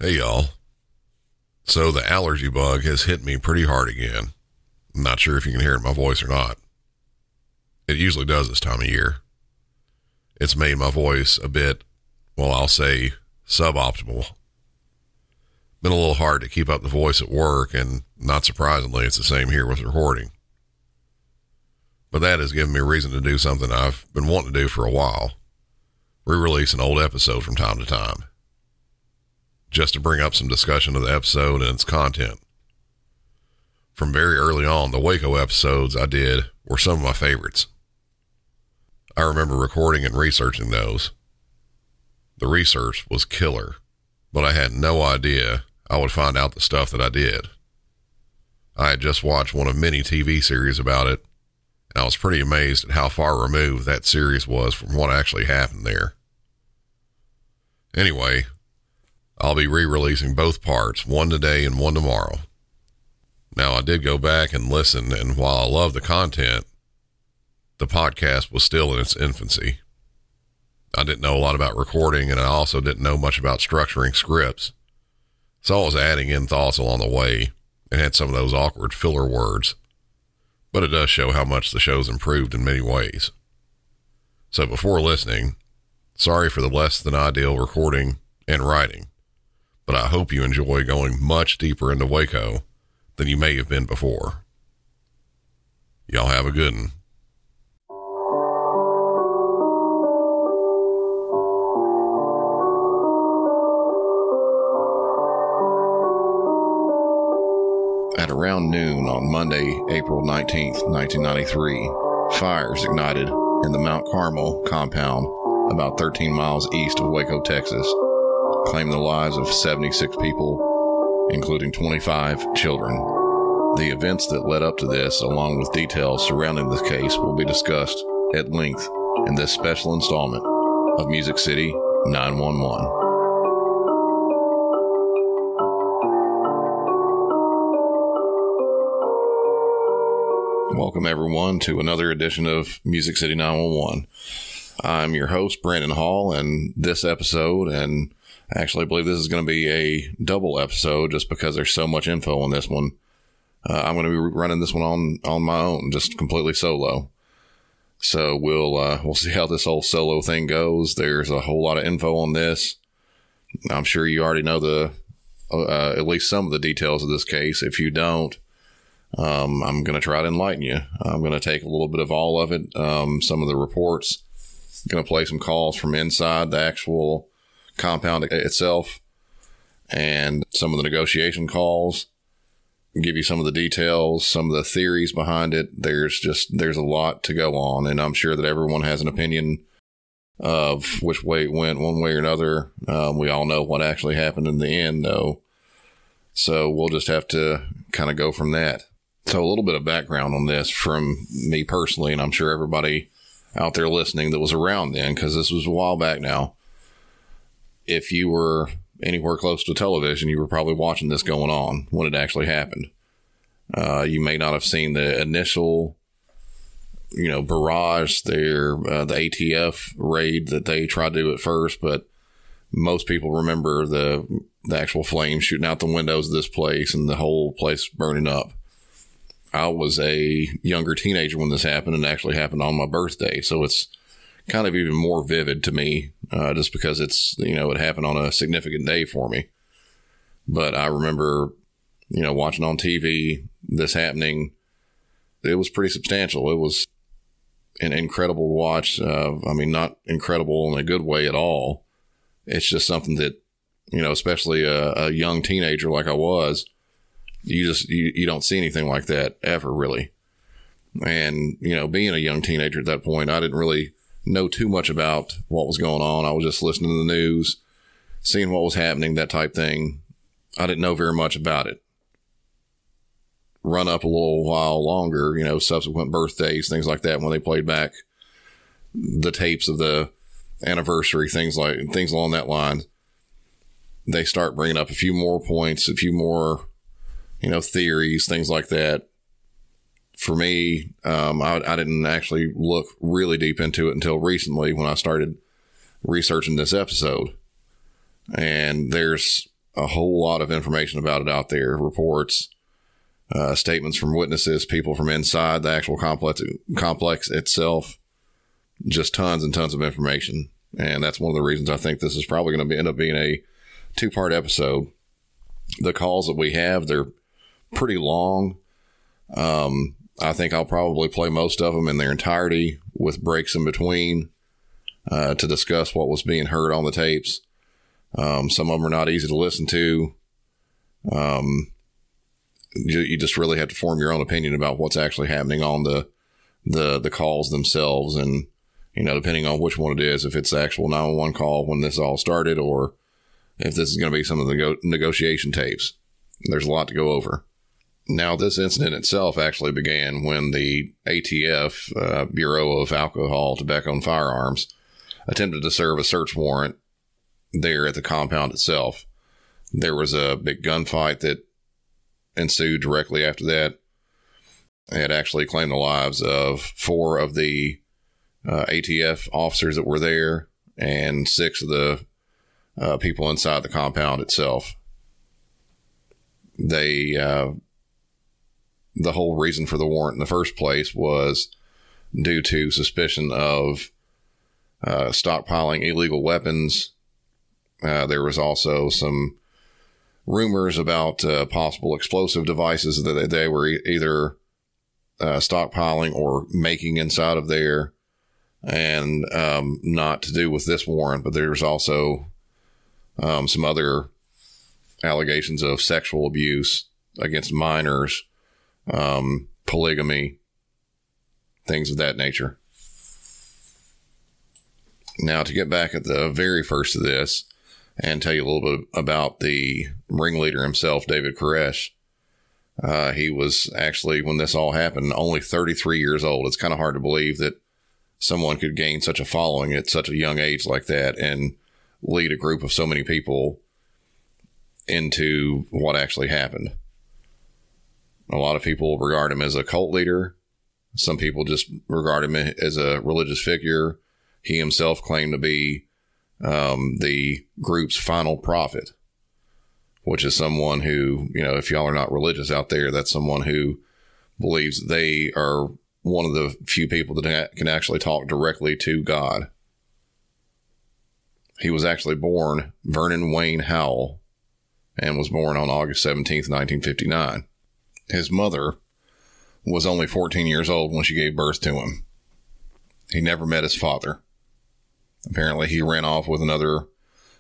Hey y'all. So the allergy bug has hit me pretty hard again. I'm not sure if you can hear it in my voice or not. It usually does this time of year. It's made my voice a bit, well, I'll say suboptimal. Been a little hard to keep up the voice at work, and not surprisingly, it's the same here with recording. But that has given me a reason to do something I've been wanting to do for a while. Re-release an old episode from time to time, just to bring up some discussion of the episode and its content. From very early on, the Waco episodes I did were some of my favorites. I remember recording and researching those. The research was killer, but I had no idea I would find out the stuff that I did. I had just watched one of many TV series about it, and I was pretty amazed at how far removed that series was from what actually happened there. Anyway, I'll be re-releasing both parts, one today and one tomorrow. Now, I did go back and listen, and while I love the content, the podcast was still in its infancy. I didn't know a lot about recording, and I also didn't know much about structuring scripts. So I was adding in thoughts along the way, and had some of those awkward filler words. But it does show how much the show's improved in many ways. So before listening, sorry for the less than ideal recording and writing, but I hope you enjoy going much deeper into Waco than you may have been before. Y'all have a good one. At around noon on Monday, April 19th, 1993, fires ignited in the Mount Carmel compound about 13 miles east of Waco, Texas, claimed the lives of 76 people, including 25 children. The events that led up to this, along with details surrounding this case, will be discussed at length in this special installment of Music City 911. Welcome everyone to another edition of Music City 911. I'm your host, Brandon Hall, and this episode, and actually I believe this is going to be a double episode just because there's so much info on this one. I'm going to be running this one on my own, just completely solo. So we'll see how this whole solo thing goes. There's a whole lot of info on this. I'm sure you already know at least some of the details of this case. If you don't, I'm going to try to enlighten you. I'm going to take a little bit of all of it. Some of the reports. I'm going to play some calls from inside the actual compound itself and some of the negotiation calls. Give you some of the details, some of the theories behind it. There's a lot to go on, and I'm sure that everyone has an opinion of which way it went one way or another. We all know what actually happened in the end, though. So we'll just have to kind of go from that. So a little bit of background on this from me personally, and I'm sure everybody out there listening that was around then, because this was a while back now. If you were anywhere close to television, you were probably watching this going on when it actually happened. You may not have seen the initial, barrage there, the ATF raid that they tried to do at first, but most people remember the actual flames shooting out the windows of this place and the whole place burning up. I was a younger teenager when this happened, and it actually happened on my birthday. So it's kind of even more vivid to me, just because it's, it happened on a significant day for me. But I remember, watching on TV, this happening. It was pretty substantial. It was an incredible watch. Not incredible in a good way at all. It's just something that, especially a young teenager like I was, you don't see anything like that ever, really. And, being a young teenager at that point, I didn't really know too much about what was going on. I was just listening to the news, seeing what was happening, that type thing. I didn't know very much about it. Run up a little while longer, subsequent birthdays, things like that, when they played back the tapes of the anniversary, things along that line, they start bringing up a few more points, a few more, theories, things like that. For me, I didn't actually look really deep into it until recently when I started researching this episode. And there's a whole lot of information about it out there. Reports, statements from witnesses, people from inside the actual complex itself. Just tons and tons of information. And that's one of the reasons I think this is probably going to end up being a 2-part episode. The calls that we have, they're pretty long. I think I'll probably play most of them in their entirety with breaks in between to discuss what was being heard on the tapes. Some of them are not easy to listen to. You just really have to form your own opinion about what's actually happening on the calls themselves. And, you know, depending on which one it is, if it's the actual 911 call when this all started, or if this is going to be some of the negotiation tapes. There's a lot to go over. Now, this incident itself actually began when the ATF, Bureau of Alcohol, Tobacco, and Firearms, attempted to serve a search warrant there at the compound itself. There was a big gunfight that ensued directly after that. It actually claimed the lives of 4 of the ATF officers that were there and 6 of the people inside the compound itself. The whole reason for the warrant in the first place was due to suspicion of stockpiling illegal weapons. There was also some rumors about possible explosive devices that they were either stockpiling or making inside of there, and not to do with this warrant, but there's also some other allegations of sexual abuse against minors, polygamy, things of that nature. Now, to get back at the very first of this and tell you a little bit about the ringleader himself, David Koresh. He was actually, when this all happened, only 33 years old. It's kind of hard to believe that someone could gain such a following at such a young age like that and lead a group of so many people into what actually happened. A lot of people regard him as a cult leader. Some people just regard him as a religious figure. He himself claimed to be the group's final prophet, which is someone who, you know, if y'all are not religious out there, that's someone who believes they are one of the few people that can actually talk directly to God. He was actually born Vernon Wayne Howell and was born on August 17th, 1959. His mother was only 14 years old when she gave birth to him. He never met his father. Apparently, he ran off with another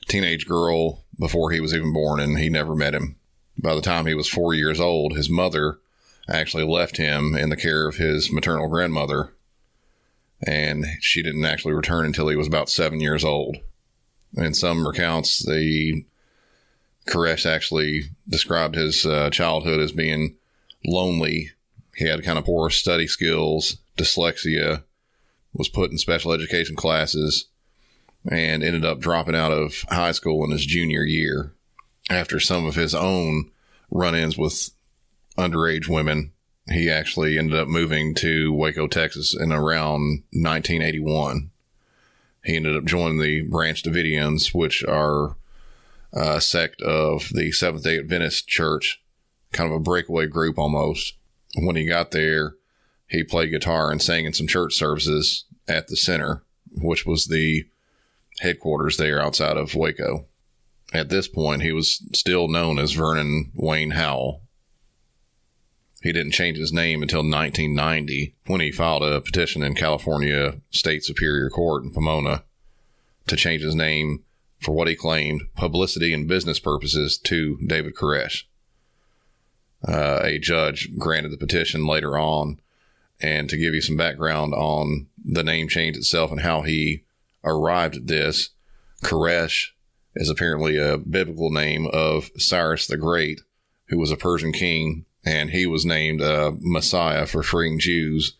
teenage girl before he was even born, and he never met him. By the time he was 4 years old, his mother actually left him in the care of his maternal grandmother, and she didn't actually return until he was about 7 years old. In some accounts, the Koresh actually described his childhood as being lonely. He had kind of poor study skills, dyslexia, was put in special education classes, and ended up dropping out of high school in his junior year after some of his own run-ins with underage women. He actually ended up moving to Waco, Texas in around 1981. He ended up joining the Branch Davidians, which are a sect of the Seventh-day Adventist Church, kind of a breakaway group almost. When he got there, he played guitar and sang in some church services at the center, which was the headquarters there outside of Waco. At this point, he was still known as Vernon Wayne Howell. He didn't change his name until 1990, when he filed a petition in California State Superior Court in Pomona to change his name for what he claimed publicity and business purposes to David Koresh. A judge granted the petition later on, and to give you some background on the name change itself and how he arrived at this, Koresh is apparently a biblical name of Cyrus the Great, who was a Persian king, and he was named Messiah for freeing Jews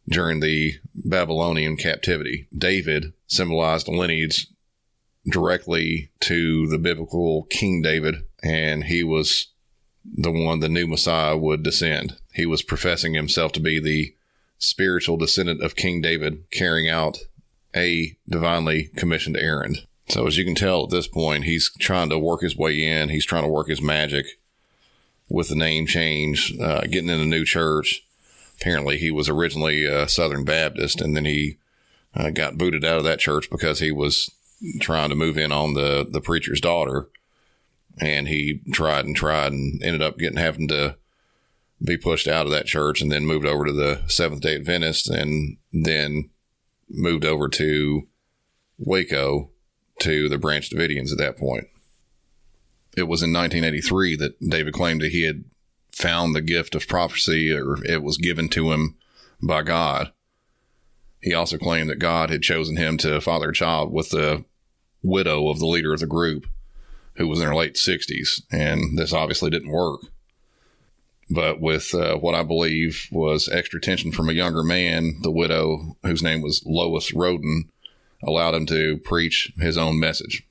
during the Babylonian captivity. David symbolized a lineage directly to the biblical King David, and he was the one the new Messiah would descend. He was professing himself to be the spiritual descendant of King David, carrying out a divinely commissioned errand. So as you can tell at this point, he's trying to work his way in. He's trying to work his magic with the name change, getting in a new church. Apparently he was originally a Southern Baptist, and then he got booted out of that church because he was trying to move in on the preacher's daughter. And he tried and ended up having to be pushed out of that church, and then moved over to the Seventh-day Adventists, and then moved over to Waco to the Branch Davidians at that point. It was in 1983 that David claimed that he had found the gift of prophecy, or it was given to him by God. He also claimed that God had chosen him to father a child with the widow of the leader of the group, who was in her late 60s, and this obviously didn't work. But with what I believe was extra attention from a younger man, the widow, whose name was Lois Roden, allowed him to preach his own message.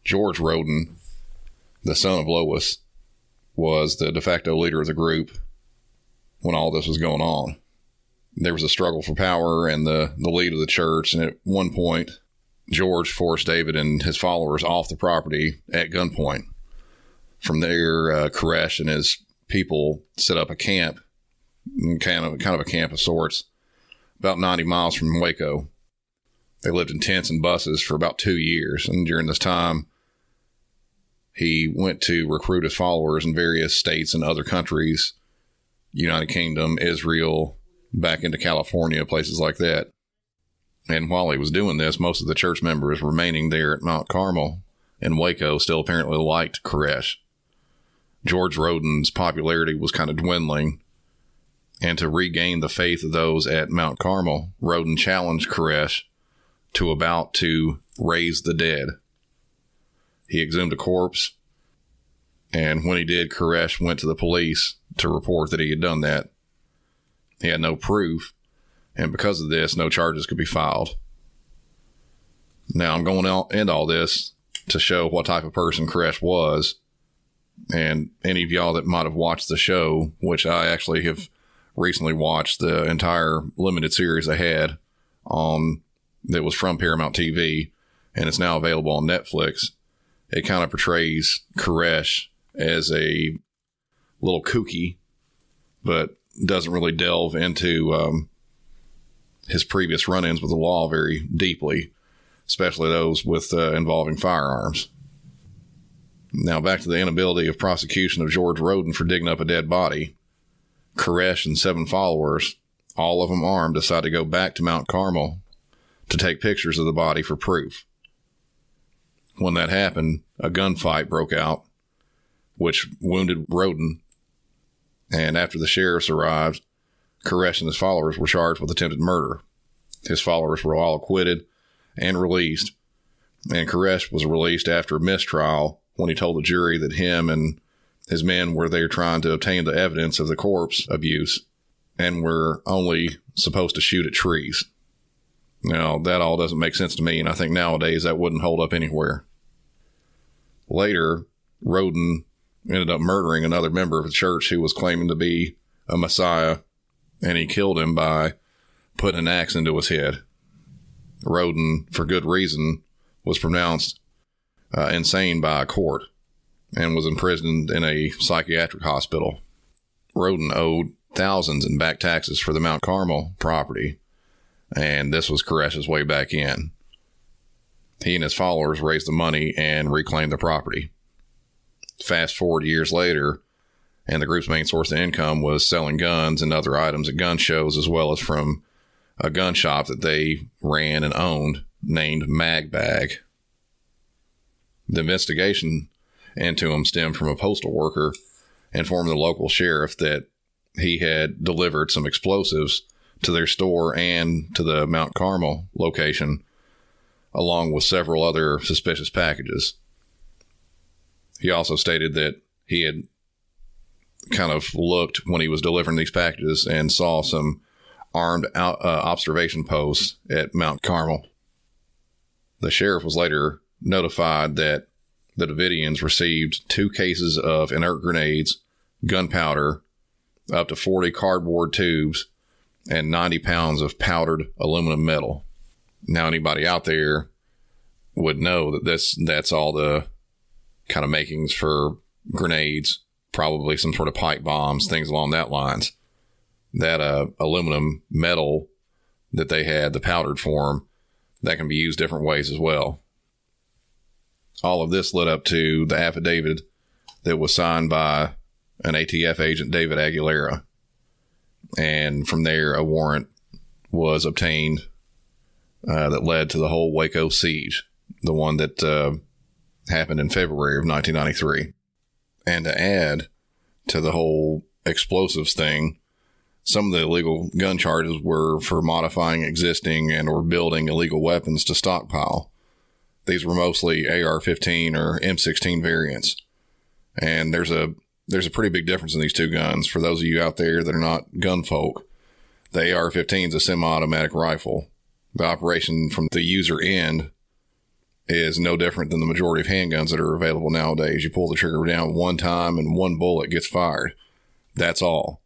George Roden, the son of Lois, was the de facto leader of the group when all this was going on. There was a struggle for power and the lead of the church, and at one point, George forced David and his followers off the property at gunpoint. From there, Koresh and his people set up a camp, kind of a camp of sorts, about 90 miles from Waco. They lived in tents and buses for about 2 years, and during this time, he went to recruit his followers in various states and other countries, United Kingdom, Israel, back into California, places like that. And while he was doing this, most of the church members remaining there at Mount Carmel in Waco still apparently liked Koresh. George Roden's popularity was kind of dwindling, and to regain the faith of those at Mount Carmel, Roden challenged Koresh to raise the dead. He exhumed a corpse, and when he did, Koresh went to the police to report that he had done that. He had no proof, and because of this, no charges could be filed. Now, I'm going to end all this to show what type of person Koresh was, and any of y'all that might have watched the show, which I actually have recently watched the entire limited series they had on that was from Paramount TV, and it's now available on Netflix. It kind of portrays Koresh as a little kooky, but doesn't really delve into his previous run-ins with the law very deeply, especially those with involving firearms. Now, back to the inability of prosecution of George Roden for digging up a dead body. Koresh and 7 followers, all of them armed, decided to go back to Mount Carmel to take pictures of the body for proof. When that happened, a gunfight broke out, which wounded Roden, and after the sheriffs arrived, Koresh and his followers were charged with attempted murder. His followers were all acquitted and released, and Koresh was released after a mistrial when he told the jury that him and his men were there trying to obtain the evidence of the corpse abuse and were only supposed to shoot at trees. Now, that all doesn't make sense to me, and I think nowadays that wouldn't hold up anywhere. Later, Roden ended up murdering another member of the church who was claiming to be a Messiah, and he killed him by putting an axe into his head. Roden, for good reason, was pronounced insane by a court and was imprisoned in a psychiatric hospital. Roden owed thousands in back taxes for the Mount Carmel property, and this was Koresh's way back in. He and his followers raised the money and reclaimed the property. Fast forward years later, and the group's main source of income was selling guns and other items at gun shows, as well as from a gun shop that they ran and owned named Mag Bag. The investigation into him stemmed from a postal worker informing the local sheriff that he had delivered some explosives to their store and to the Mount Carmel location, along with several other suspicious packages. He also stated that he had kind of looked when he was delivering these packages and saw some armed observation posts at Mount Carmel. The sheriff was later notified that the Davidians received 2 cases of inert grenades, gunpowder, up to 40 cardboard tubes, and 90 pounds of powdered aluminum metal. Now, anybody out there would know that that's all the kind of makings for grenades, probably some sort of pipe bombs, things along that lines. That aluminum metal that they had, the powdered form, that can be used different ways as well. All of this led up to the affidavit that was signed by an ATF agent, David Aguilera. And from there, a warrant was obtained that led to the whole Waco siege, the one that happened in February of 1993. And to add to the whole explosives thing, some of the illegal gun charges were for modifying existing and or building illegal weapons to stockpile. These were mostly AR-15 or M16 variants. And there's a pretty big difference in these two guns. For those of you out there that are not gun folk, the AR-15 is a semi-automatic rifle. The operation from the user end is no different than the majority of handguns that are available nowadays. You pull the trigger down one time and one bullet gets fired. That's all.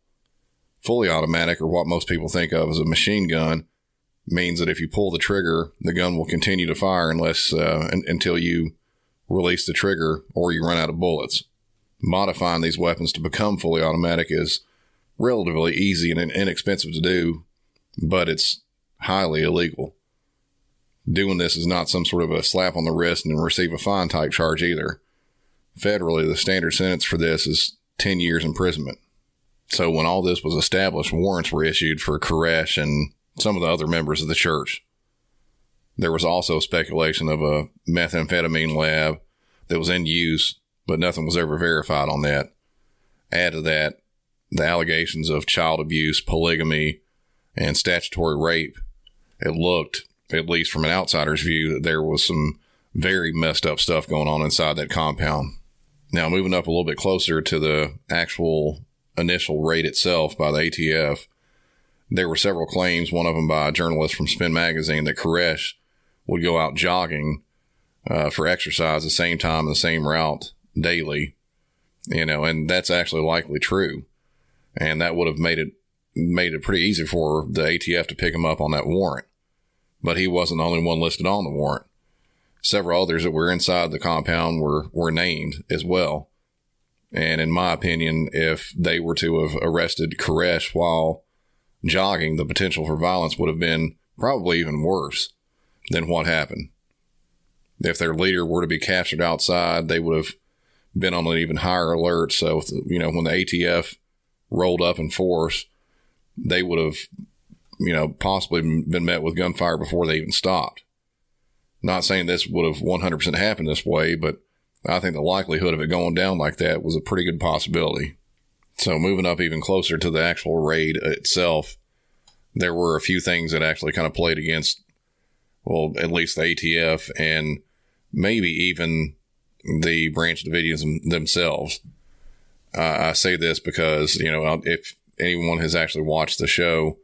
Fully automatic, or what most people think of as a machine gun, means that if you pull the trigger, the gun will continue to fire until you release the trigger or you run out of bullets. Modifying these weapons to become fully automatic is relatively easy and inexpensive to do, but it's highly illegal. Doing this is not some sort of a slap on the wrist and receive a fine type charge either. Federally, the standard sentence for this is 10 years imprisonment. So when all this was established, warrants were issued for Koresh and some of the other members of the church. There was also speculation of a methamphetamine lab that was in use, but nothing was ever verified on that. Add to that the allegations of child abuse, polygamy, and statutory rape. It looked, at least from an outsider's view, that there was some very messed up stuff going on inside that compound. Now, moving up a little bit closer to the actual initial raid itself by the ATF, there were several claims, one of them by a journalist from Spin Magazine, that Koresh would go out jogging for exercise the same time, the same route daily, and that's actually likely true. And that would have made it pretty easy for the ATF to pick him up on that warrant. But he wasn't the only one listed on the warrant. Several others that were inside the compound were named as well. And in my opinion, if they were to have arrested Koresh while jogging, the potential for violence would have been probably even worse than what happened. If their leader were to be captured outside, they would have been on an even higher alert. So, when the ATF rolled up in force, they would have, possibly been met with gunfire before they even stopped. Not saying this would have 100% happened this way, but I think the likelihood of it going down like that was a pretty good possibility. So moving up even closer to the actual raid itself, there were a few things that actually kind of played against, well, at least the ATF and maybe even the Branch Davidians themselves. I say this because, if anyone has actually watched the show,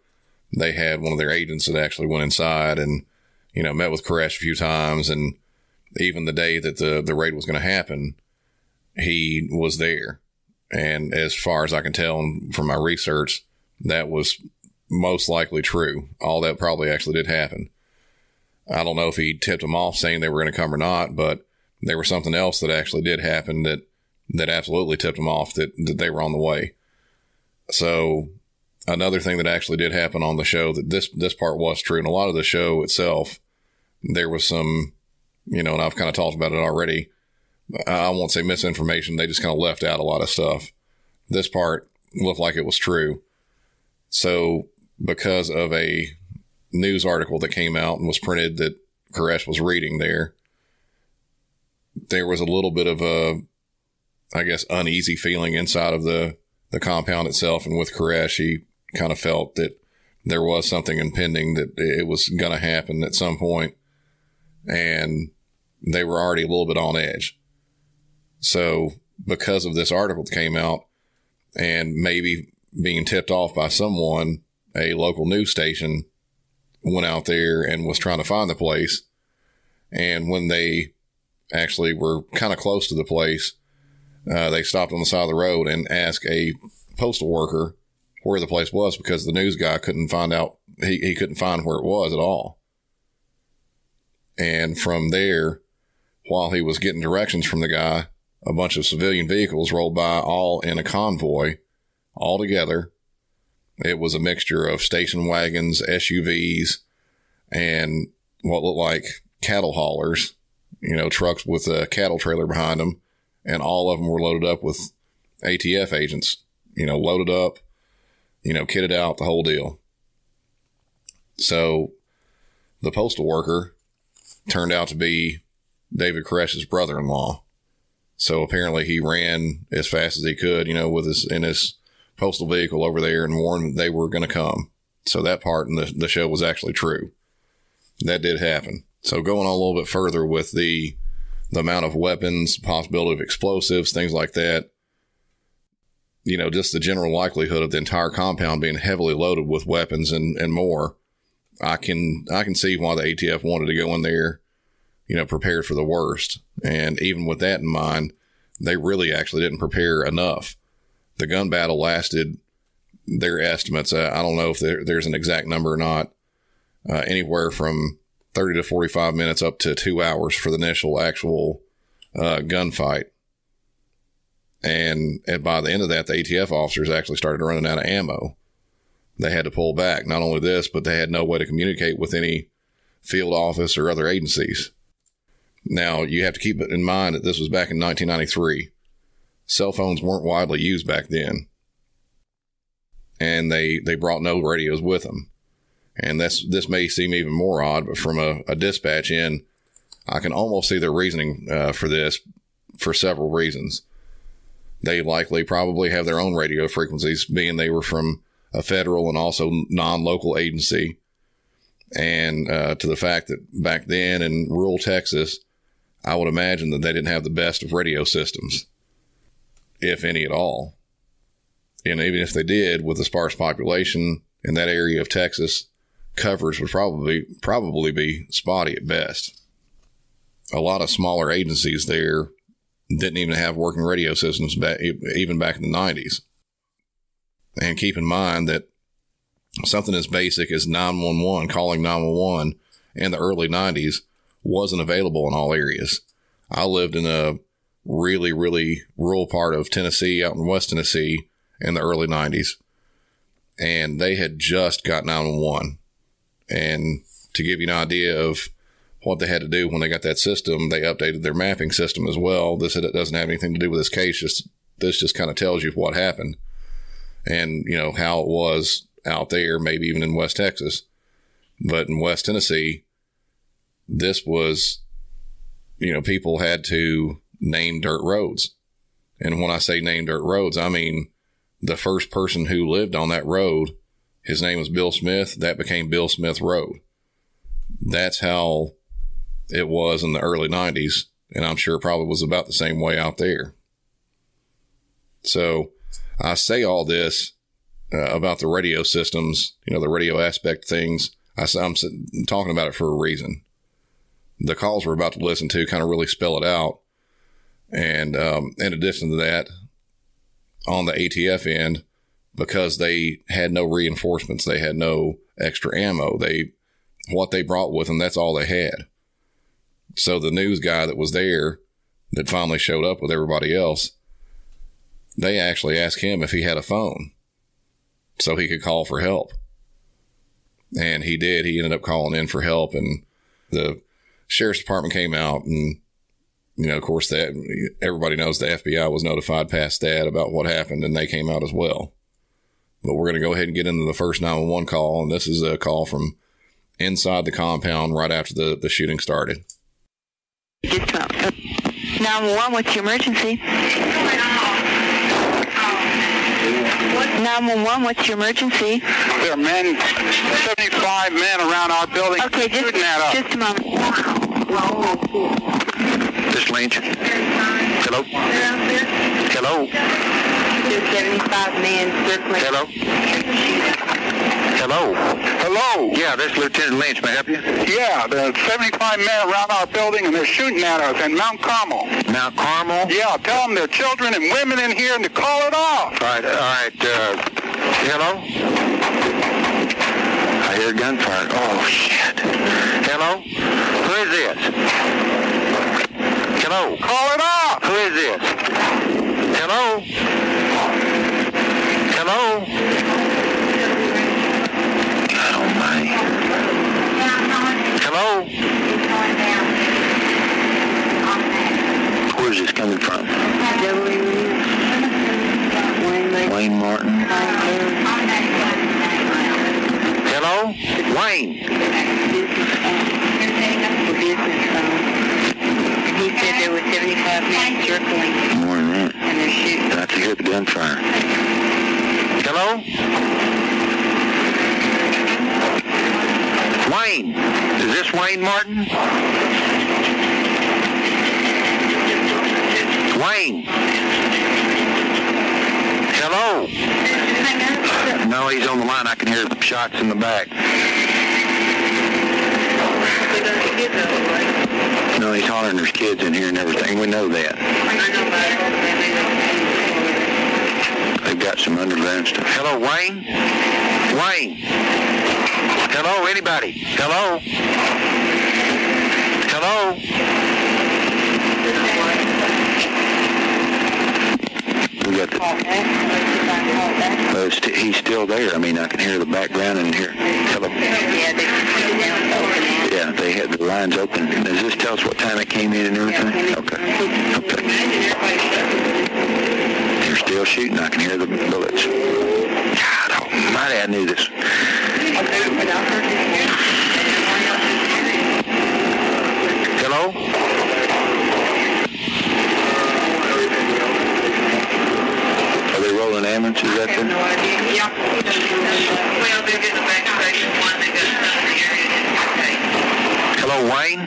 they had one of their agents that actually went inside and, met with Koresh a few times. And even the day that the raid was going to happen, he was there. And as far as I can tell from my research, that was most likely true. All that probably actually did happen. I don't know if he tipped them off saying they were going to come or not, but there was something else that actually did happen that absolutely tipped them off that they were on the way. So another thing that actually did happen on the show, that this part was true, and a lot of the show itself, there was some, and I've kind of talked about it already. I won't say misinformation. They just kind of left out a lot of stuff. This part looked like it was true. So because of a news article that came out and was printed that Koresh was reading there was a little bit of a, I guess, uneasy feeling inside of the compound itself. And with Koresh, he kind of felt that there was something impending, that it was going to happen at some point. And they were already a little bit on edge. So because of this article that came out and maybe being tipped off by someone, a local news station went out there and was trying to find the place. And when they actually were kind of close to the place, they stopped on the side of the road and asked a postal worker where the place was, because the news guy couldn't find out. He couldn't find where it was at all. And from there, while he was getting directions from the guy, a bunch of civilian vehicles rolled by, all in a convoy, all together. It was a mixture of station wagons, SUVs, and what looked like cattle haulers, trucks with a cattle trailer behind them. And all of them were loaded up with ATF agents, loaded up, kitted out, the whole deal. So the postal worker turned out to be David Koresh's brother-in-law. So apparently he ran as fast as he could, in his postal vehicle over there and warned that they were going to come. So that part in the show was actually true. That did happen. So going on a little bit further with the amount of weapons, possibility of explosives, things like that, just the general likelihood of the entire compound being heavily loaded with weapons and more, I can see why the ATF wanted to go in there, prepared for the worst. And even with that in mind, they really actually didn't prepare enough. The gun battle lasted, their estimates, I don't know if there's an exact number or not, anywhere from 30 to 45 minutes up to 2 hours for the initial actual gunfight. And by the end of that, the ATF officers actually started running out of ammo. They had to pull back. Not only this, but they had no way to communicate with any field office or other agencies. Now, you have to keep it in mind that this was back in 1993. Cell phones weren't widely used back then. And they brought no radios with them. And this may seem even more odd, but from a dispatch end, I can almost see their reasoning for this for several reasons. They likely probably have their own radio frequencies, being they were from a federal and also non-local agency. And to the fact that back then in rural Texas, I would imagine that they didn't have the best of radio systems, if any at all. And even if they did, with a sparse population in that area of Texas, coverage would probably be spotty at best. A lot of smaller agencies there didn't even have working radio systems even back in the 90s. And keep in mind that something as basic as 911, calling 911 in the early 90s wasn't available in all areas. I lived in a really, really rural part of Tennessee, out in West Tennessee, in the early 90s. And they had just got 911. And to give you an idea of what they had to do when they got that system, they updated their mapping system as well. This doesn't have anything to do with this case. This just kind of tells you what happened and, how it was out there, maybe even in West Texas. But in West Tennessee, this was, people had to name dirt roads. And when I say name dirt roads, I mean the first person who lived on that road, his name was Bill Smith. That became Bill Smith Road. That's how it was in the early 90s. And I'm sure it probably was about the same way out there. So I say all this about the radio systems, the radio aspect of things. I'm talking about it for a reason. The calls we're about to listen to kind of really spell it out. And in addition to that, on the ATF end, because they had no reinforcements, they had no extra ammo. What they brought with them, that's all they had. So the news guy that was there, that finally showed up with everybody else, they actually asked him if he had a phone so he could call for help. And he did. He ended up calling in for help, and the sheriff's department came out, and of course, that everybody knows the FBI was notified past that about what happened, and they came out as well. But we're going to go ahead and get into the first 911 call, and this is a call from inside the compound right after the shooting started. 911, what's your emergency? 911, what's your emergency? There are 75 men around our building. Okay, just a moment. This Lynch. Hello? Hello? There's 75 men circling. Hello? Hello? Hello? Yeah, this is Lieutenant Lynch. May I help you? Yeah, there's 75 men around our building, and they're shooting at us in Mount Carmel. Mount Carmel? Yeah, tell them there are children and women in here and to call it off. All right. Hello? I hear hear gunfire. Oh, shit. Hello? Who is this? Hello? Call it off! Who is this? Hello? Hello? God almighty. Hello? Where's this coming from? Wayne Martin. Hello? Wayne. He said there were 75 men circling. More than that. And they're shooting. I can hear the gunfire. Hello? Wayne. Is this Wayne Martin? Wayne. Hello? No, he's on the line. I can hear shots in the back. No, he's hollering there's kids in here and everything. We know that. They've got some underground stuff. Hello, Wayne? Wayne? Hello, anybody? Hello? Hello? We got the... he's still there. I mean, I can hear the background and hear... Hello? Yeah, they had the lines open. Does this tell us what time it came in and everything? Okay. Okay. They're still shooting. I can hear the bullets. God almighty, I knew this. Hello? Are they rolling ambulances out there? No idea. Yeah. Well, they're getting back to station one. They got some in the area. Hello, Wayne?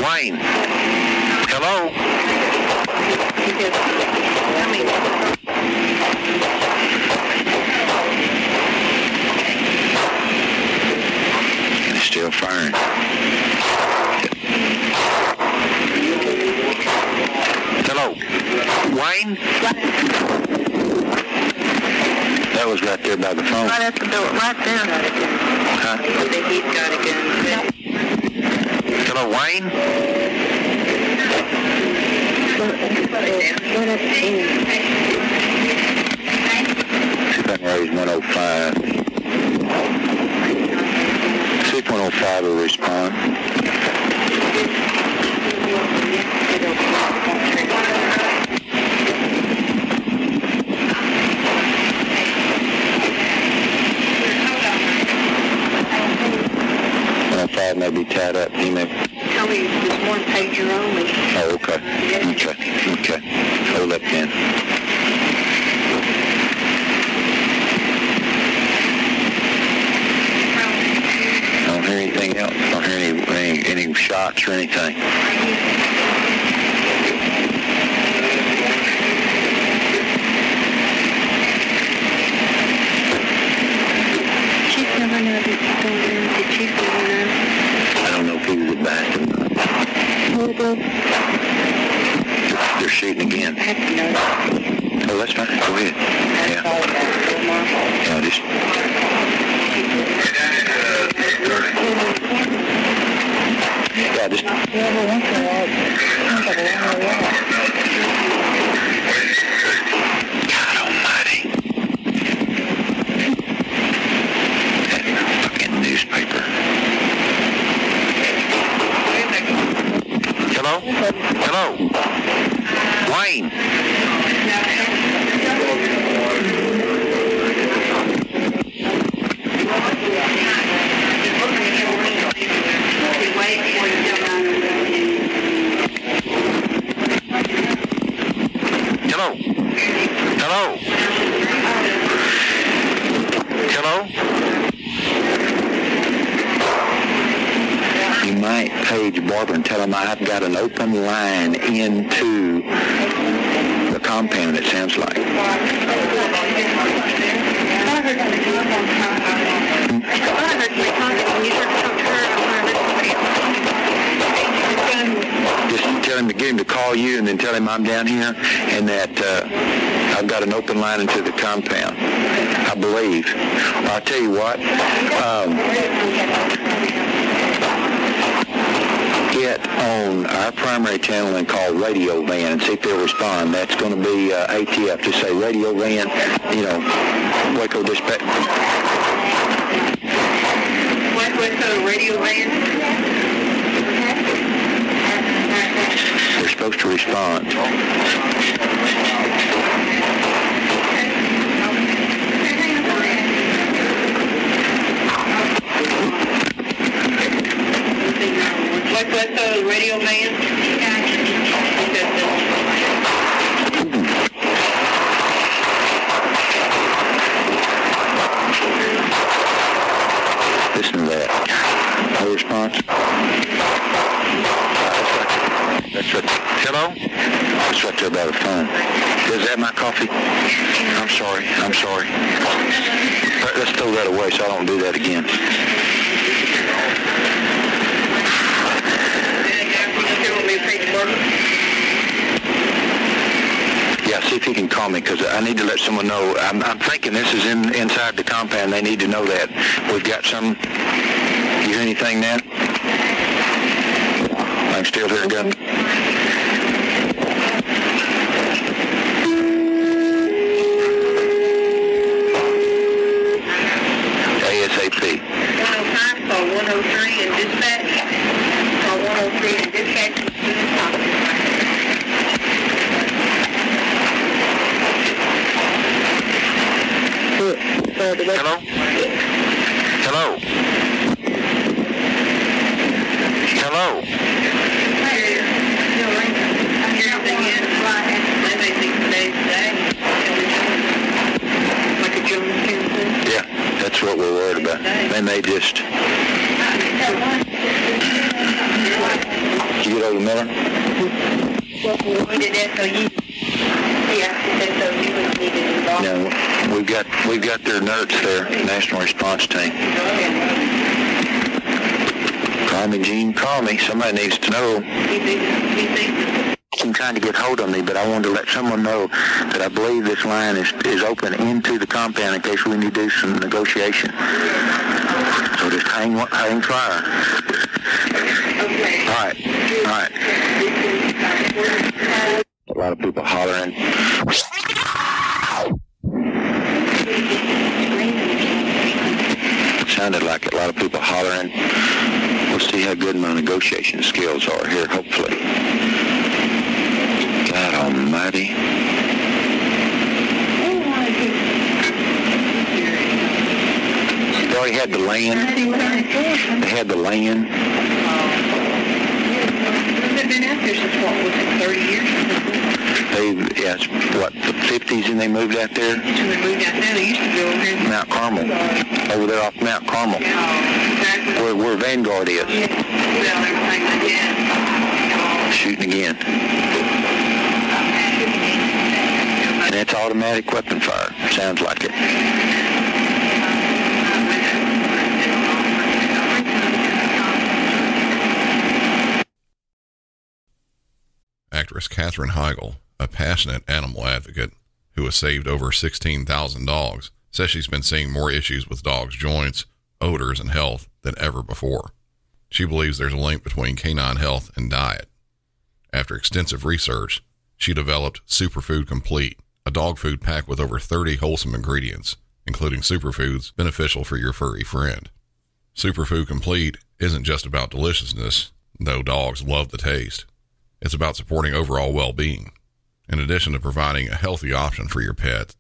Wayne? Hello? It's still firing. Hello? Wayne? That was right there by the phone. Right at the door, right there. Huh? He's got a gun. Hello, Wayne? See if I can raise 105. See if 105 will respond. May be tied up. He may. Tell me it's one pager only. Oh, okay. Okay. Okay. Hold up then. I don't hear anything else. I don't hear any shots or anything. Chief never know that he's going in. The chief never know. I don't know if he was advised or not. They're shooting again. Oh, that's fine. Go ahead. Yeah. Yeah, just... Yeah, just... God almighty. That fucking newspaper. Hello? Hello? Wayne? Hello? Hello? Hello? You might page Barbara and tell him I've got an open line into the compound, it sounds like. Just tell him to get him to call you, and then tell him I'm down here, and that I've got an open line into the compound, I believe. Well, I'll tell you what. Get on our primary channel and call Radio Van and see if they'll respond. That's going to be ATF. Just say Radio Van, Waco Dispatch. Waco Radio Van? They're supposed to respond. What's the radio man? Listen to that. No response? That's right. Hello? That's right there by the phone. Is that my coffee? I'm sorry. Let's throw that away so I don't do that again. Yeah, see if he can call me, because I need to let someone know. I'm thinking this is inside the compound. They need to know that. We've got some... You hear anything now? I'm still here, gun. ASAP. 105, call 103 and dispatch. Call 103 and dispatch. Hello? Hello? Hello? Yeah, that's what we're worried about. They may just... Did you get over to Miller? We did SOU. Yeah, SOU was needed involved. No, we've got their NERTs there, National Response Team. Call me, Gene, call me. Somebody needs to know. I'm trying to get hold of me, but I wanted to let someone know that I believe this line is open into the compound in case we need to do some negotiation. So just hang fire. All right. A lot of people hollering. Sounded like a lot of people hollering. We'll see how good my negotiation skills are here, hopefully. God almighty. They already had the land. They had the land. They've been out there since, what, was it 30 years? The 50s, and they moved out there? So they moved out there. They used to go over here. Mount Carmel. Over there off Mount Carmel. Exactly. Where Vanguard is. Yeah. Well, everything like that. Shooting again. And that's automatic weapon fire. Sounds like it. Actress Katherine Heigl, a passionate animal advocate who has saved over 16,000 dogs, says she's been seeing more issues with dogs' joints, odors, and health than ever before. She believes there's a link between canine health and diet. After extensive research, she developed Superfood Complete, a dog food packed with over 30 wholesome ingredients, including superfoods beneficial for your furry friend. Superfood Complete isn't just about deliciousness, though dogs love the taste. It's about supporting overall well-being. In addition to providing a healthy option for your pet,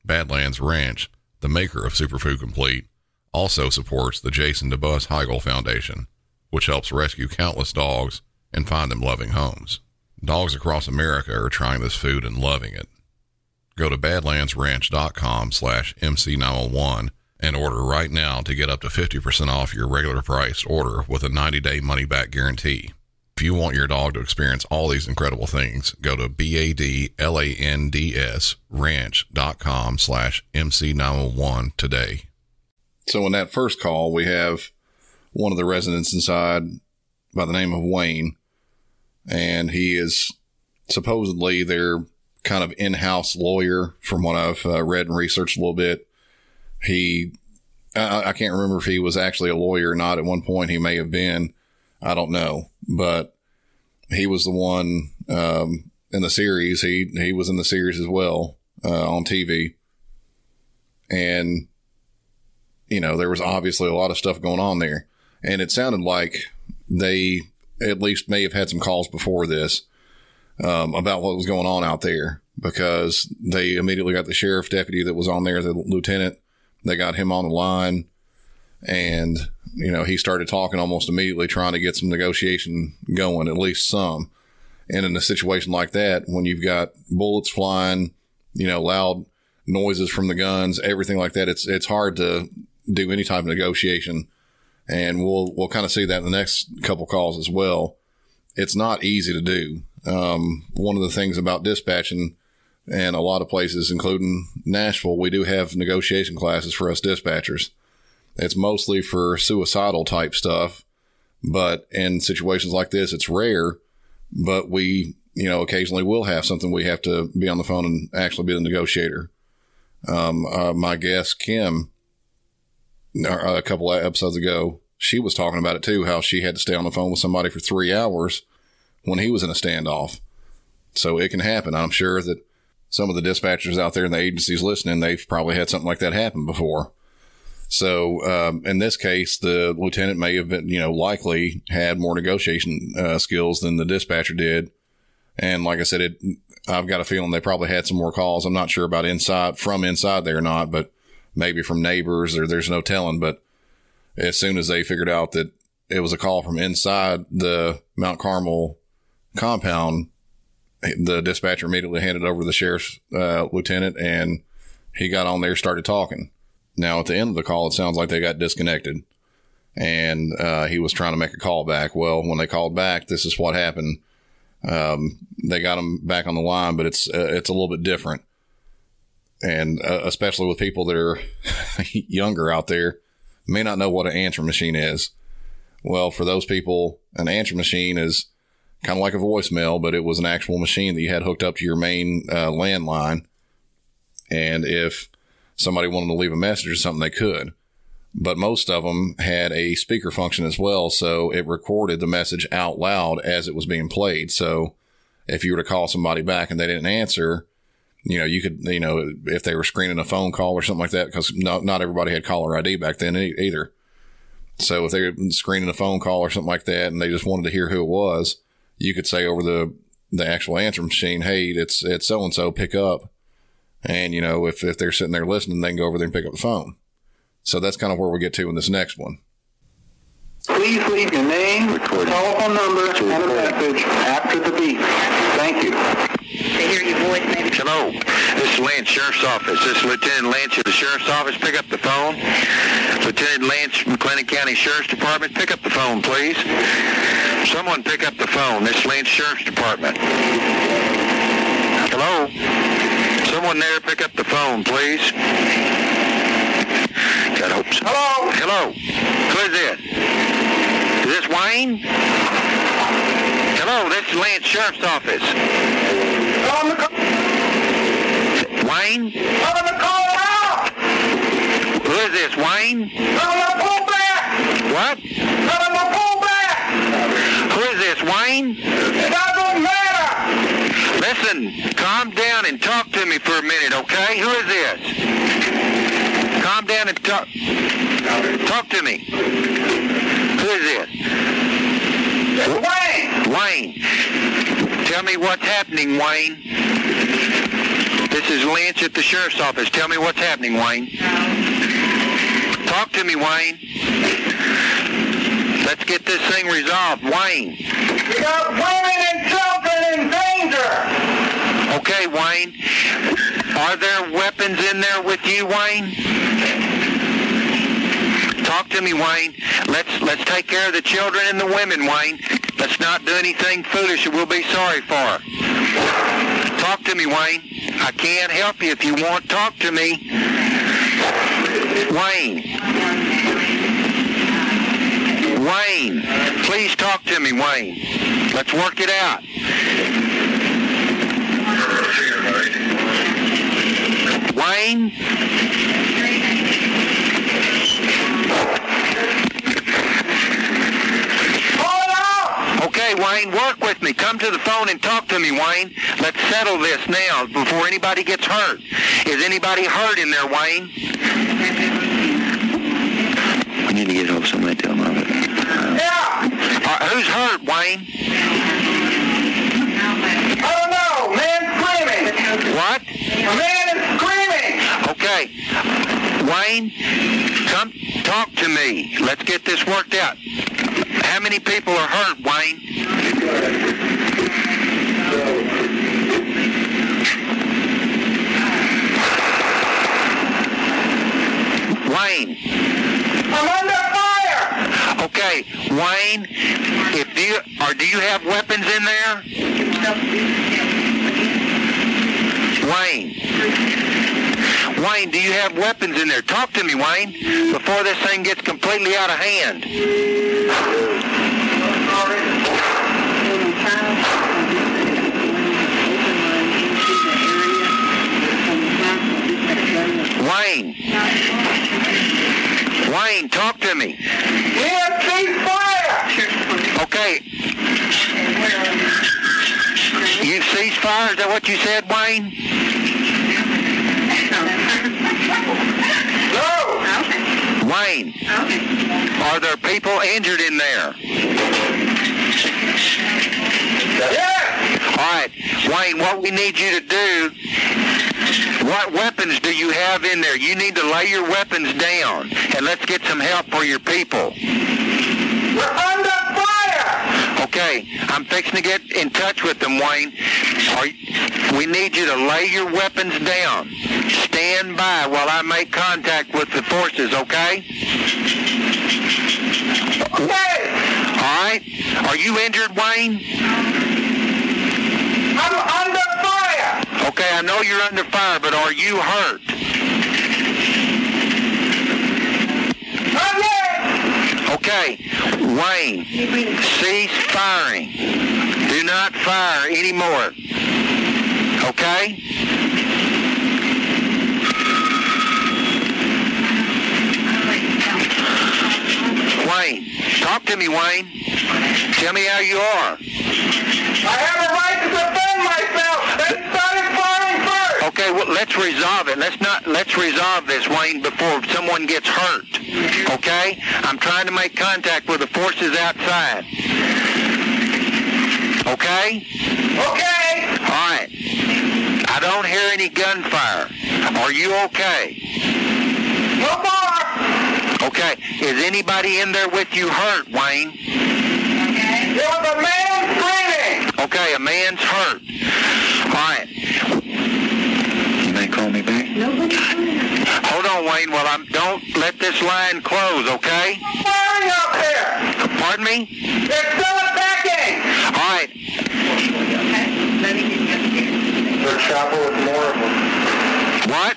Badlands Ranch, the maker of Superfood Complete, also supports the Jason DeBus Heigl Foundation, which helps rescue countless dogs and find them loving homes. Dogs across America are trying this food and loving it. Go to badlandsranch.com/MC901 and order right now to get up to 50% off your regular priced order with a 90-day money-back guarantee. If you want your dog to experience all these incredible things, go to badlandsranch.com/MC901 today. So in that first call, we have one of the residents inside by the name of Wayne. and he is supposedly their kind of in-house lawyer from what I've read and researched a little bit. I can't remember if he was actually a lawyer or not. At one point he may have been. I don't know. But he was the one in the series. He was in the series as well on TV. And, you know, there was obviously a lot of stuff going on there. And it sounded like they at least may have had some calls before this about what was going on out there, because they immediately got the sheriff deputy that was on there, the lieutenant. They got him on the line, and, you know, he started talking almost immediately, trying to get some negotiation going, at least some. And in a situation like that, when you've got bullets flying, you know, loud noises from the guns, everything like that, it's hard to do any type of negotiation. And we'll kind of see that in the next couple calls as well. It's not easy to do. One of the things about dispatching, and a lot of places, including Nashville, we do have negotiation classes for us dispatchers. It's mostly for suicidal type stuff, but in situations like this, it's rare, but we, you know, occasionally will have something we have to be on the phone and actually be the negotiator. My guest, Kim, a couple of episodes ago, she was talking about it too, how she had to stay on the phone with somebody for 3 hours when he was in a standoff. So it can happen. I'm sure that some of the dispatchers out there in the agencies listening, they've probably had something like that happen before. So, in this case, the lieutenant may have been, you know, likely had more negotiation, skills than the dispatcher did. And like I said, I've got a feeling they probably had some more calls. I'm not sure about from inside there or not, but maybe from neighbors, or there's no telling. But as soon as they figured out that it was a call from inside the Mount Carmel compound, the dispatcher immediately handed over to the sheriff's lieutenant, and he got on there, started talking. Now, at the end of the call, it sounds like they got disconnected, and he was trying to make a call back. Well, when they called back, this is what happened. They got him back on the line, but it's a little bit different. And especially with people that are younger out there, may not know what an answering machine is. Well, for those people, an answering machine is kind of like a voicemail, but it was an actual machine that you had hooked up to your main landline. And if somebody wanted to leave a message or something, they could. But most of them had a speaker function as well, so it recorded the message out loud as it was being played. So if you were to call somebody back and they didn't answer, you know, you could, you know, if they were screening a phone call or something like that, because not everybody had caller ID back then either. So if they were screening a phone call or something like that and they just wanted to hear who it was, you could say over the actual answering machine, hey, it's so-and-so, pick up. And, you know, if they're sitting there listening, they can go over there and pick up the phone. So that's kind of where we get to in this next one. Please leave your name, telephone number, and a message after the beep. Thank you. To hear your voice, maybe. Hello, this is Lance, Sheriff's Office. This is Lieutenant Lance of the Sheriff's Office. Pick up the phone. Lieutenant Lance from McLennan County Sheriff's Department. Pick up the phone, please. Someone pick up the phone. This is Lance Sheriff's Department. Hello? Someone there pick up the phone, please. God hope so. Hello? Hello? Who is this? Is this Wayne? Hello, this is Lance Sheriff's Office. On the call. Wayne? On the call out. Who is this, Wayne? On the pull back. What? On the pull back. Who is this, Wayne? It doesn't matter. Listen, calm down and talk to me for a minute, okay? Who is this? Calm down and talk to me. Who is this? Wayne. Wayne. Tell me what's happening, Wayne. This is Lynch at the Sheriff's Office. Tell me what's happening, Wayne. Talk to me, Wayne. Let's get this thing resolved. Wayne. We got women and children in danger. Okay, Wayne. Are there weapons in there with you, Wayne? Talk to me, Wayne. Let's take care of the children and the women, Wayne. Let's not do anything foolish that we'll be sorry for. Talk to me, Wayne. I can't help you if you won't talk to me. Wayne. Wayne, please talk to me, Wayne? Let's work it out. Wayne? Okay, Wayne, work with me. Come to the phone and talk to me, Wayne. Let's settle this now before anybody gets hurt. Is anybody hurt in there, Wayne? We need to get over somebody to tell them about it. Yeah! Who's hurt, Wayne? I don't know. Man screaming. What? A man is screaming. Okay. Wayne, come talk to me. Let's get this worked out. How many people are hurt, Wayne? Wayne. I'm under fire. Okay, Wayne, do you have weapons in there? Wayne, do you have weapons in there? Talk to me, Wayne, before this thing gets completely out of hand. Wayne, talk to me. We have ceasefire. Okay. You ceasefire? Is that what you said, Wayne? No. Wayne, are there people injured in there? Yes. All right, Wayne, what we need you to do, what weapons do you have in there? You need to lay your weapons down, and let's get some help for your people. We're under fire. Okay, I'm fixing to get in touch with them, Wayne. We need you to lay your weapons down. Stand by while I make contact with the forces, okay? Okay. All right. Are you injured, Wayne? I'm under fire. Okay, I know you're under fire, but are you hurt? Okay, Wayne, cease firing. Do not fire anymore. Okay? Wayne, talk to me, Wayne. Tell me how you are. I have a right to defend myself. They started firing first. Okay, well, let's resolve it. Let's resolve this, Wayne, before someone gets hurt. Okay? I'm trying to make contact with the forces outside. Okay? Okay. All right. I don't hear any gunfire. Are you okay? No more. Okay. Is anybody in there with you hurt, Wayne? There was a man screaming. Okay, a man's hurt. All right. You may call me back? Hold on, Wayne. Well, don't let this line close, okay? Firing up there. Pardon me? They're still attacking. All right. They're chopper with more of them. What?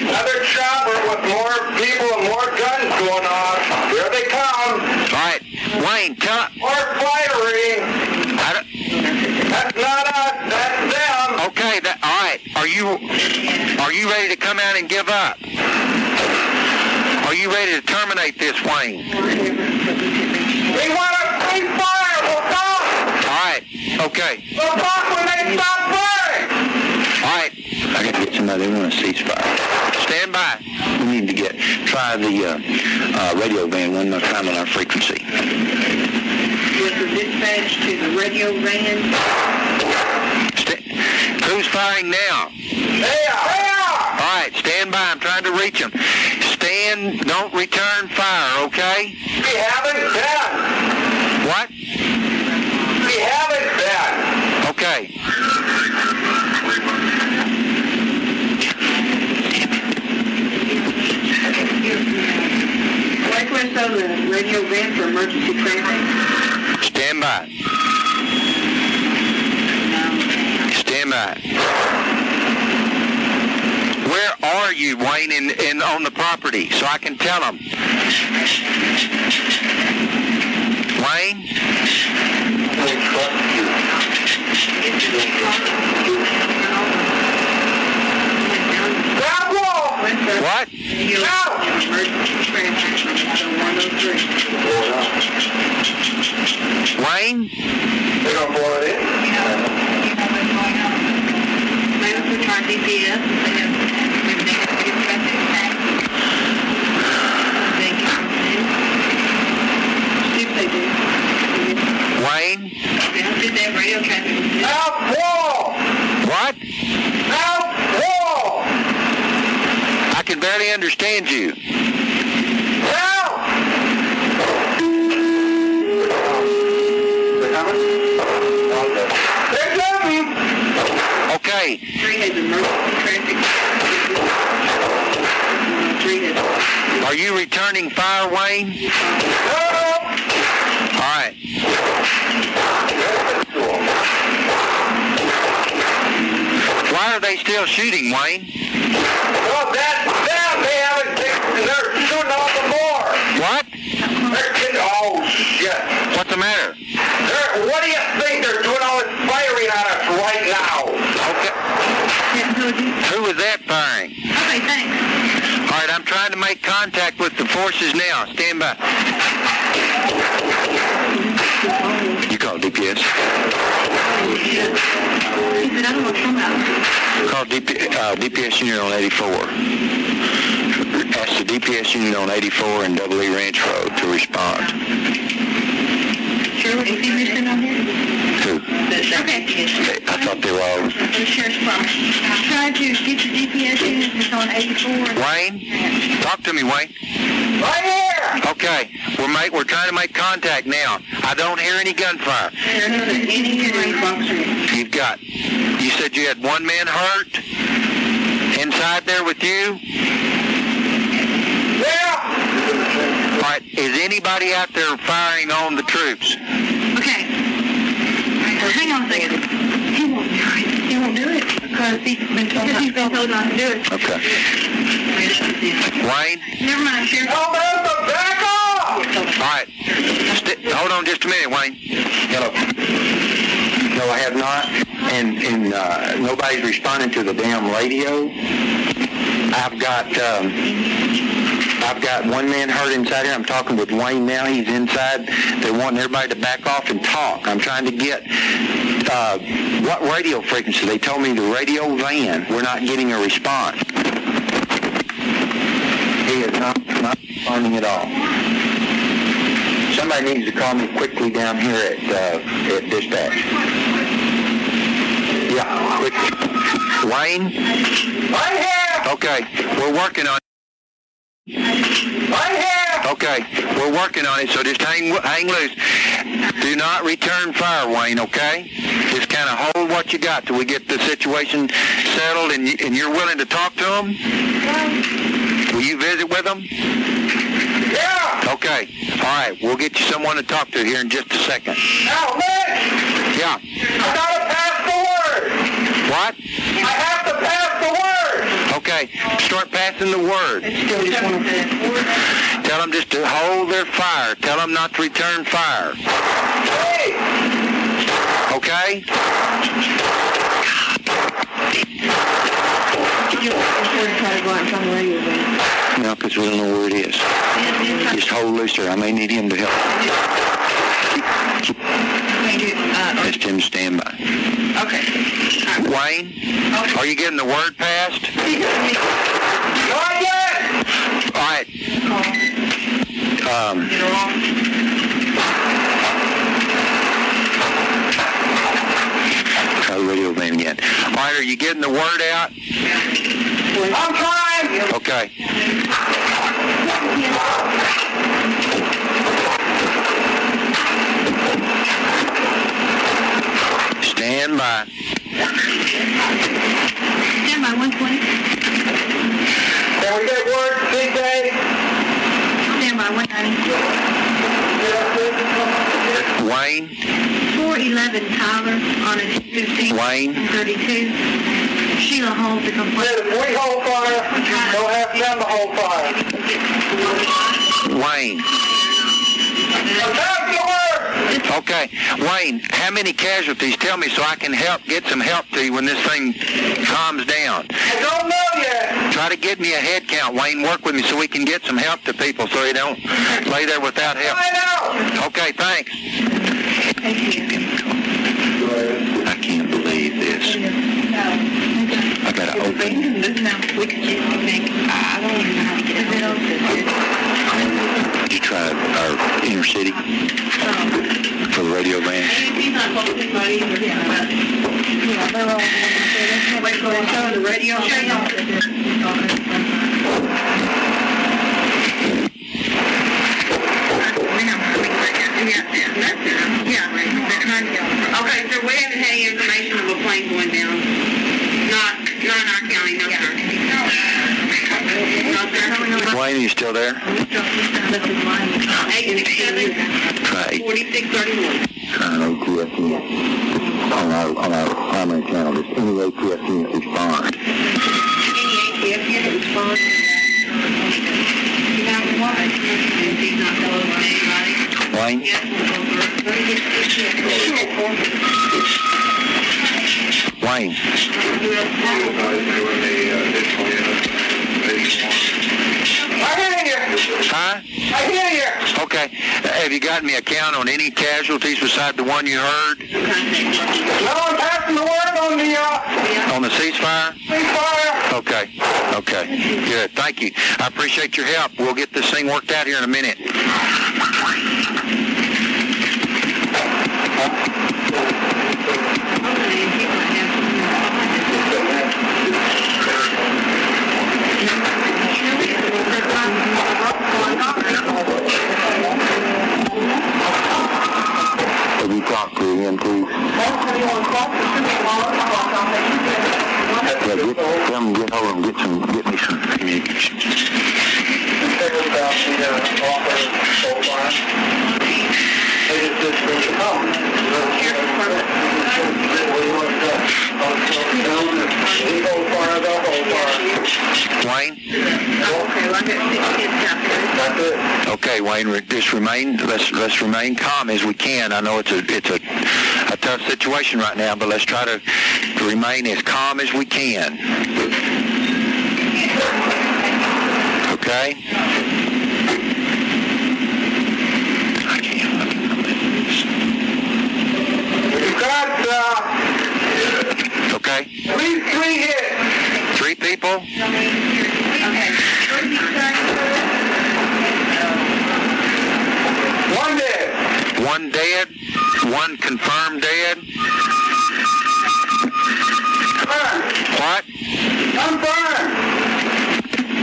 Another chopper with more people and more guns going off. Here they come. All right. Wayne, More firing. That's not us. That's them. Okay, all right. Are you ready to come out and give up? Are you ready to terminate this, Wayne? We want a ceasefire. We'll talk. All right. Okay. We'll talk when they stop firing. All right. I got to get somebody. They want a ceasefire. Stand by. We need to try the radio van one more time on our frequency. Was the dispatch to the radio van? Who's firing now? They are. All right, stand by. I'm trying to reach them. Don't return fire, okay? We haven't been. What? We haven't been. Okay. Request on the radio van for emergency traffic. Stand by. Stand by. Where are you, Wayne, in on the property, so I can tell them? Wayne? What? Wayne? They're going to blow it in? Wayne? South wall! What? South wall! I can barely understand you. South! They're coming? They're coming! Okay. Are you returning fire, Wayne? No! All right. Why are they still shooting, Wayne? Well, that's them. They haven't fixed. They're shooting off the board. What? They're getting, oh, shit. What's the matter? What do you think? They're doing all this firing on us right now. Okay. Who was that firing? Okay, thanks. All right, I'm trying to make contact with the forces now. Stand by. You call DPS? He said, I don't know what you're about. Call DPS unit on 84. Ask the DPS unit on 84 and Double E Ranch Road to respond. Sure, is he listening on here? Who? Okay. I thought they were all... The sheriff's department. I'm trying to get the DPS unit that's on 84. Wayne? Talk to me, Wayne. Right here! Okay, we're trying to make contact now. I don't hear any gunfire. You said you had one man hurt inside there with you? Yeah! All right, is anybody out there firing on the troops? Okay. Hang on a second. He won't do it. He won't do it because he's been told not to do it. Okay. Wayne? Never mind, Sheriff. Tell them to back off! All right. Hold on just a minute, Wayne. Hello. No, I have not. And nobody's responding to the damn radio. I've got one man hurt inside here. I'm talking with Wayne now. He's inside. They're wanting everybody to back off and talk. I'm trying to get what radio frequency. They told me the radio van. We're not getting a response. He is not responding at all. Somebody needs to call me quickly down here at dispatch. Yeah, quickly. Wayne? Right here! Okay, we're working on it. Right here! Okay, we're working on it, so just hang loose. Do not return fire, Wayne, okay? Just kind of hold what you got till we get the situation settled, and you're willing to talk to them? Will you visit with them? Yeah! Okay, all right, we'll get you someone to talk to here in just a second. Now, Mitch! Yeah. I gotta pass the word! What? I have to pass the word! Okay, start passing the word. Tell them just to hold their fire. Tell them not to return fire. Hey! Okay? No, because we don't know where it is. Just hold loose there. I may need him to help. Just him stand by. Okay. Wayne, are you getting the word passed? Not yet! All right. Try the radio van again. All right, are you getting the word out? I'm trying! Okay. Stand by. Stand by 120. Can we get word, CJ? Stand by 190. Wayne? 411 Tyler on a 215. Wayne? 32. Sheila holds the complaint. If we hold fire, they'll have them to hold fire. Wayne. Attack the work! Okay, Wayne, how many casualties? Tell me so I can get some help to you when this thing calms down. I don't know yet. Try to get me a head count, Wayne. Work with me so we can get some help to people so they don't lay there without help. I know. Okay, thanks. I can't believe this. I gotta open. Did you try our inner city for the radio ranch? The radio Okay, so we haven't had any information of a plane going down. Not in our county, no, sir. No, sir. Wayne, are you still there? 867 Right. 4631. Current ATF unit on our primary channel. Does any ATF unit respond? Any ATF unit respond? He's not telling anybody. Wayne? Yes, Wayne? I hear you. Huh? I hear you. Okay. Have you got me a count on any casualties beside the one you heard? No, I'm passing the word on the ceasefire? ceasefire. Okay. Okay. Good. Thank you. I appreciate your help. We'll get this thing worked out here in a minute. Have you talked to EMTs? Yeah, get them, get hold of them, get me some communication. Wayne? Okay, Wayne, just let's remain calm as we can. I know it's a tough situation right now, but let's try to remain as calm as we can. Okay? I can't. We've got Okay. three hits. 3 people? One dead. 1 dead? 1 confirmed dead? What? Confirmed.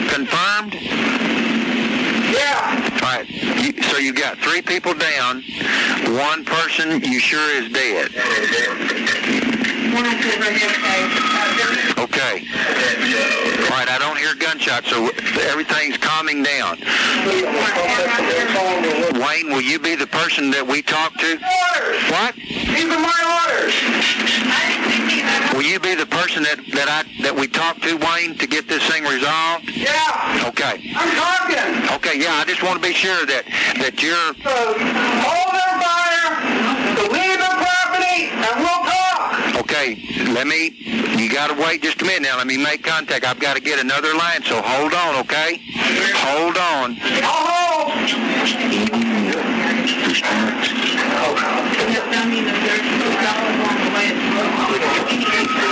Confirmed? Yeah. All right. So you got 3 people down. 1 person you sure is dead. Okay. All right, I don't hear gunshots, so everything's calming down. Wayne, will you be the person that we talk to? Orders. What? These are my orders. Will you be the person that we talk to, Wayne, to get this thing resolved? Yeah. Okay. I'm talking. Okay, yeah, I just want to be sure that you're... Hold their fire, to leave the property, and we'll talk. Okay, you got to wait just a minute now. Let me make contact. I've got to get another line, so hold on, okay? Hold on. I'll hold.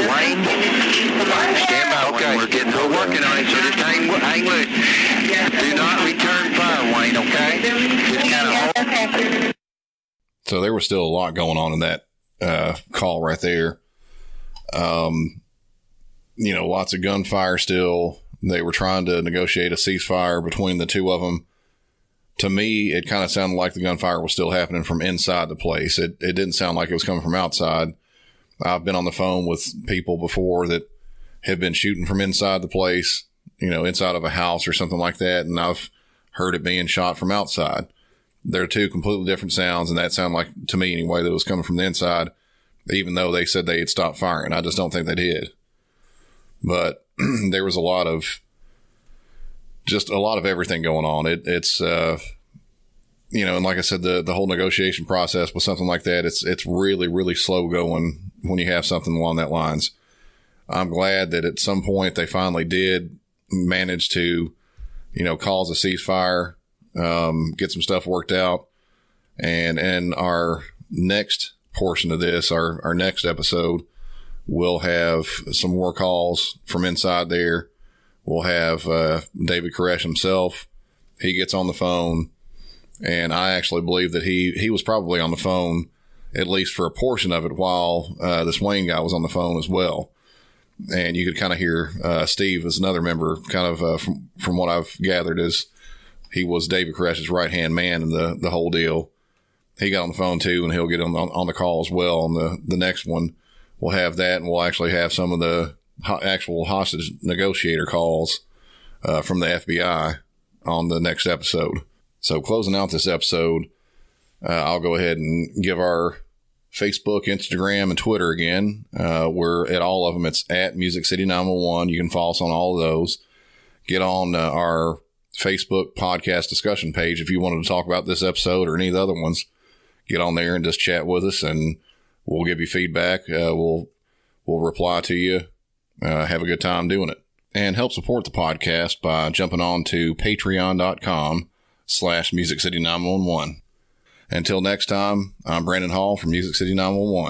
Wayne, stand by. Okay, we're working on it, so just hang with it. Do not return fire, Wayne, okay? Just kind of hold. So there was still a lot going on in that call right there. Lots of gunfire still. They were trying to negotiate a ceasefire between the 2 of them. To me, it kind of sounded like the gunfire was still happening from inside the place. It didn't sound like it was coming from outside. I've been on the phone with people before that have been shooting from inside the place, inside of a house or something like that, and I've heard it being shot from outside. They're 2 completely different sounds, and that sounded like, to me anyway, that it was coming from the inside, even though they said they had stopped firing. I just don't think they did. but there was a lot of everything going on. It's and like I said, the whole negotiation process with something like that, it's really, really slow going when you have something along that lines. I'm glad that at some point they finally did manage to, cause a ceasefire, get some stuff worked out. And our next portion of this, our next episode, we'll have some more calls from inside there. We'll have David Koresh himself. He gets on the phone, and I actually believe that he was probably on the phone at least for a portion of it while this Wayne guy was on the phone as well. And you could kind of hear Steve as another member, kind of from what I've gathered, is he was David Koresh's right-hand man in the whole deal. He got on the phone too, and he'll get on the call as well. On the next one, we'll have that, and we'll actually have some of the actual hostage negotiator calls from the FBI on the next episode. So closing out this episode, I'll go ahead and give our Facebook, Instagram, and Twitter again. We're at all of them. It's at Music City 911. You can follow us on all of those. Get on our Facebook podcast discussion page if you wanted to talk about this episode or any of the other ones. Get on there and just chat with us, and we'll give you feedback. We'll reply to you. Have a good time doing it. And help support the podcast by jumping on to patreon.com/Music City 911. Until next time, I'm Brandon Hall from Music City 911.